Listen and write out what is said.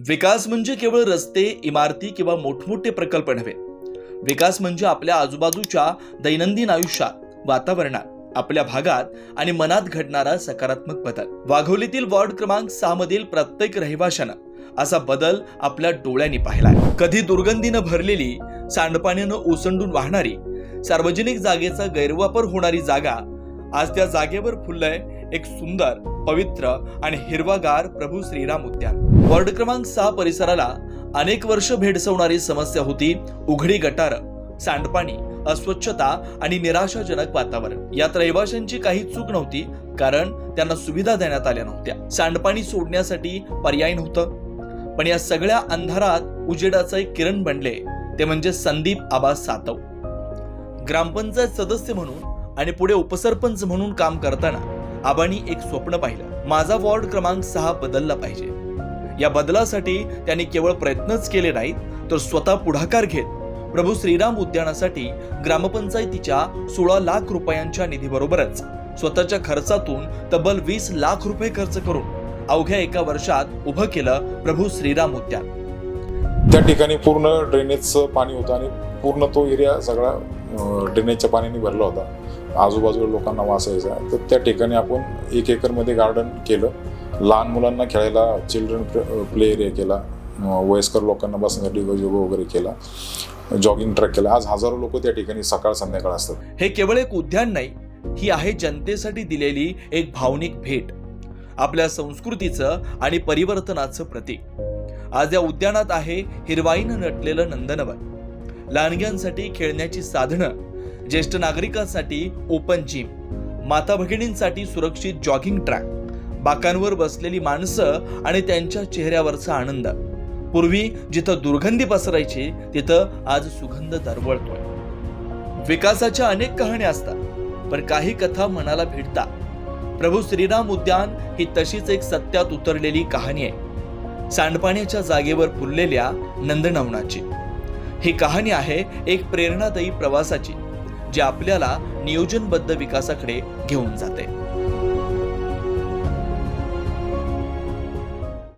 विकास म्हणजे केवळ रस्ते, इमारती किंवा मोठमोठे प्रकल्प नव्हे. विकास म्हणजे आपल्या आजूबाजूच्या दैनंदिन आयुष्यात, वातावरणात, आपल्या भागात आणि मनात घडणारा सकारात्मक बदल. वाघोलीतील वॉर्ड क्रमांक 6 मधील प्रत्येक रहिवाशानं असा बदल आपल्या डोळ्यांनी पाहिलाय. कधी दुर्गंधीनं भरलेली, सांडपाण्यानं ओसंडून वाहणारी, सार्वजनिक जागेचा गैरवापर होणारी जागा आज त्या जागेवर फुललंय एक सुंदर, पवित्र आणि हिरवागार प्रभू श्रीराम उद्यान. वॉर्ड क्रमांक 6 परिसराला अनेक वर्ष भेडसावणारी समस्या होती उघडी गटार, सांडपाणी, अस्वच्छता आणि निराशाजनक वातावरण. यात रहिवाशांची काही चूक नव्हती, कारण त्यांना सुविधा देण्यात आल्या नव्हत्या. सांडपाणी सोडण्यासाठी पर्याय नव्हतं. पण या सगळ्या अंधारात उजेडाचा एक किरण बनले ते म्हणजे संदीप आबा सातव. ग्रामपंचायत सदस्य म्हणून आणि पुढे उपसरपंच म्हणून काम करताना आबांनी एक स्वप्न पाहिलं. माझा वॉर्ड क्रमांक 6 बदलला पाहिजे. या बदलासाठी त्यांनी केवळ प्रयत्नच केले नाहीत, तर स्वतः पुढाकार घेत प्रभू श्रीराम उद्यानासाठी ग्रामपंचायतीच्या 16 लाख रुपयांच्या निधीबरोबरच स्वतःच्या खर्चातून तब्बल 20 लाख रुपये खर्च करून अवघ्या एका वर्षात उभं केलं प्रभू श्रीराम उद्यान. त्या ठिकाणी पूर्ण ड्रेनेजचं पाणी होतं आणि पूर्ण तो एरिया सगळा ड्रेनेजच्या पाण्याने भरला होता. आजूबाजूला लोकांना वास यायचा. तर त्या ठिकाणी आपण 1 एकरमध्ये गार्डन केलं. लहान मुलांना खेळायला चिल्ड्रन प्ले एरिया केला. वयस्कर लोकांना बसण्यासाठी गजोबा वगैरे केला. जॉगिंग ट्रॅक केला. आज हजारो लोक त्या ठिकाणी सकाळ संध्याकाळ असतात. हे केवळ एक उद्यान नाही, ही आहे जनतेसाठी दिलेली एक भावनिक भेट, आपल्या संस्कृतीचं आणि परिवर्तनाचं प्रतीक. आज या उद्यानात आहे हिरवाईनं नटलेलं नंदनवन, लहानग्यांसाठी खेळण्याची साधनं, ज्येष्ठ नागरिकांसाठी ओपन जिम, माता भगिनींसाठी सुरक्षित जॉगिंग ट्रॅक, बाकांवर बसलेली माणसं आणि त्यांच्या चेहऱ्यावरचा आनंद. पूर्वी जिथं दुर्गंधी पसरायची तिथं आज सुगंध दरवळतोय. विकासाच्या अनेक कहाण्या असतात, पण काही कथा मनाला भिडतात. प्रभू श्रीराम उद्यान ही तशीच एक सत्यात उतरलेली कहाणी आहे. सांडपाण्याच्या जागेवर फुललेल्या नंदनवनाची ही कहाणी आहे एक प्रेरणादायी प्रवासाची, जी आपल्याला नियोजनबद्ध विकासाकडे घेऊन जाते.